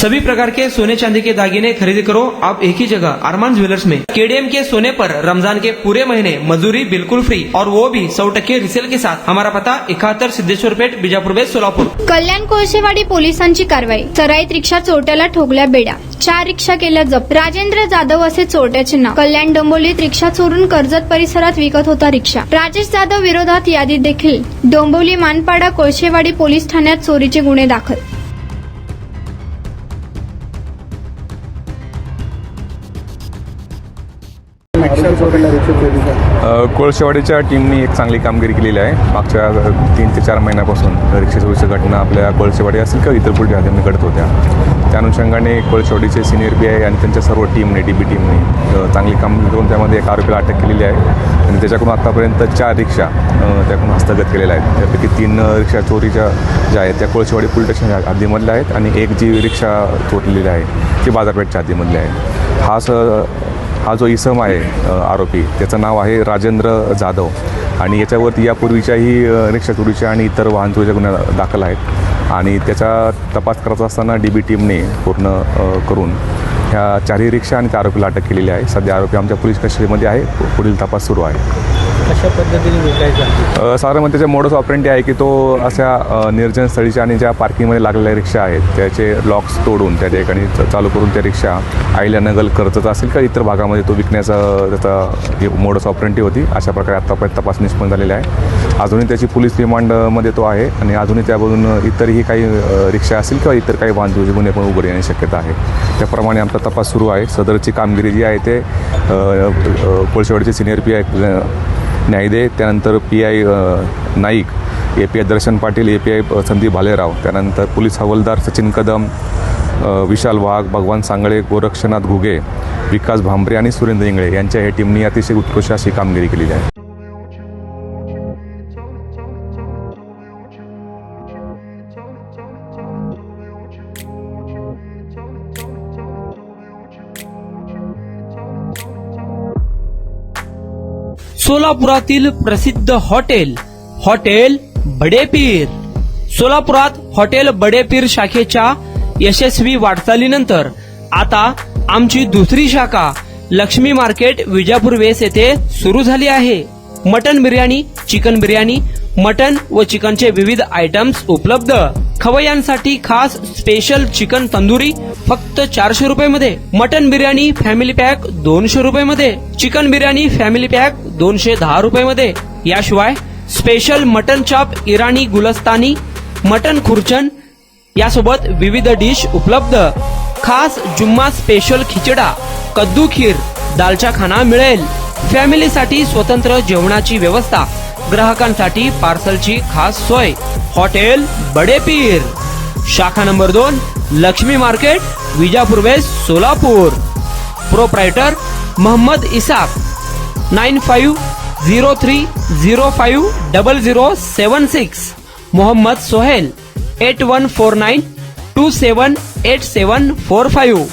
सभी प्रकार के सोने चांदी के दागिने खरीदी करो आप एक ही जगह अरमान ज्वेलर्स में। केडीएम के सोने पर रमजान के पूरे महीने मजदूरी बिल्कुल फ्री और वो भी 100% रिसेल के साथ। हमारा पता 71 सिद्धेश्वर पेठ, बीजापूर बेस, सोलापूर। कल्याण कोळशेवाडी पोलिसांची कारवाई। सराईत रिक्षा चोरट्याला ठोकल्या बेड्या, 4 रिक्षा केल्या जप्त। राजेंद्र जाधव असे चोरट्याचे नाव। कल्याण डोंबिवलीत रिक्षा चोरून कर्जत परिसरात विकत होता रिक्षा। राजेश जाधव विरोधात यादीत देखील डोंबिवली, मानपाडा, कोळशेवाडी पोलीस ठाण्यात चोरीचे गुन्हे दाखल। कोळशेवाडीच्या टीमने एक चांगली कामगिरी केलेली आहे। मागच्या 3 ते 4 महिन्यापासून रिक्षा चोरीच्या घटना आपल्या कोळशेवाडी असेल किंवा इतर पोलीस ठाण्यांमध्ये घडत होत्या। त्या अनुषंगाने कोळशेवाडीचे सिनियर पीआय आणि त्यांच्या सर्व टीमने डीबी टीमने चांगली कामगिरी करून त्यामध्ये एक आरोपीला अटक केलेली आहे आणि त्याच्याकडून आतापर्यंत 4 रिक्षा त्याकडून हस्तगत केलेल्या आहेत। त्यापैकी 3 रिक्षा चोरीच्या ज्या आहेत त्या कोळशेवाडी पोलीस स्टेशनच्या हद्दीमधल्या आहेत आणि एक जी रिक्षा चोरलेली आहे ती बाजारपेठच्या हद्दीमधली आहे। हा जो इसम आहे आरोपी, त्याचं नाव आहे राजेंद्र जाधव आणि याच्यावरती यापूर्वीच्याही रिक्षा चोरीच्या आणि इतर वाहन चोरीच्या गुन्हे दाखल आहेत आणि त्याचा तपास करत असताना डीबी टीमने पूर्ण करून ह्या 4ही रिक्षा आणि त्या आरोपीला अटक केलेली आहे। सध्या आरोपी आमच्या पोलीस कस्टडीमध्ये आहे। पुढील तपास सुरू आहे। कशा पद्धतीने विकायचा? साधारण त्याच्या मोडस ऑपरेंडी आहे की तो अशा निर्जन स्थळीच्या आणि ज्या पार्किंगमध्ये लागलेल्या रिक्षा आहेत त्याचे लॉक्स तोडून त्या ठिकाणी चालू करून त्या रिक्षा अहिल्यानगर, कर्जत असेल का इतर भागामध्ये तो विकण्याचा त्याचा मोडस ऑपरेंडी होती। अशा प्रकारे आतापर्यंत तपास निष्पन्न झालेला आहे। अजूनही त्याची पोलीस रिमांडमध्ये तो आहे आणि अजूनही त्यामधून इतरही काही रिक्षा असतील किंवा इतर काही वाहन चोरीचे गुन्हे पण उघड येण्याची शक्यता आहे। त्याप्रमाणे आमचा तपास सुरू आहे। सदरची कामगिरी जी आहे ते कोळशेवाडीचे सिनियर पीआय न्यायदे, त्यानंतर पीआय नाईक, एपीआय दर्शन पाटील, एपीआय संदीप भालेराव, त्यानंतर पोलीस हवालदार सचिन कदम, विशाल वाघ, भगवान सांगळे, गोरक्षनाथ घुगे, विकास भांबरे आणि सुरेंद्र इंगळे यांच्या या टीमनी अतिशय उत्कृष्ट अशी कामगिरी केलेली आहे। सोलापुरातील प्रसिद्ध हॉटेल बडेपीर। सोलापुरात हॉटेल बडेपीर शाखेच्या यशस्वी वाटचालीनंतर आता आमची दुसरी शाखा लक्ष्मी मार्केट, विजापूर वेस येथे सुरू झाली आहे। Mutton biryani, chicken biryani, mutton व चिकनचे विविध आयटम्स उपलब्ध। खवय्यांसाठी खास स्पेशल चिकन तंदुरी फक्त 400 रुपये मध्ये। मटन बिर्याणी फॅमिली पॅक 200 रुपये मध्ये। चिकन बिर्याणी फॅमिली पॅक 210 रुपये मध्ये। याशिवाय स्पेशल मटन चॉप, इराणी गुलस्तानी, मटन खुर्चन यासोबत विविध डिश उपलब्ध। खास जुम्मा स्पेशल खिचडा, कद्दू खीर, दालचा खाना मिळेल। फॅमिलीसाठी स्वतंत्र जेवणाची व्यवस्था, ग्राहकांसाठी पार्सलची खास सोय। हॉटेल बडेपीर, शाखा number 2, Laxmi market, Vijapur west, Solapur. Proprietor Mohammed Isaq, 9503050076। Mohammed Sohail, 8149278745।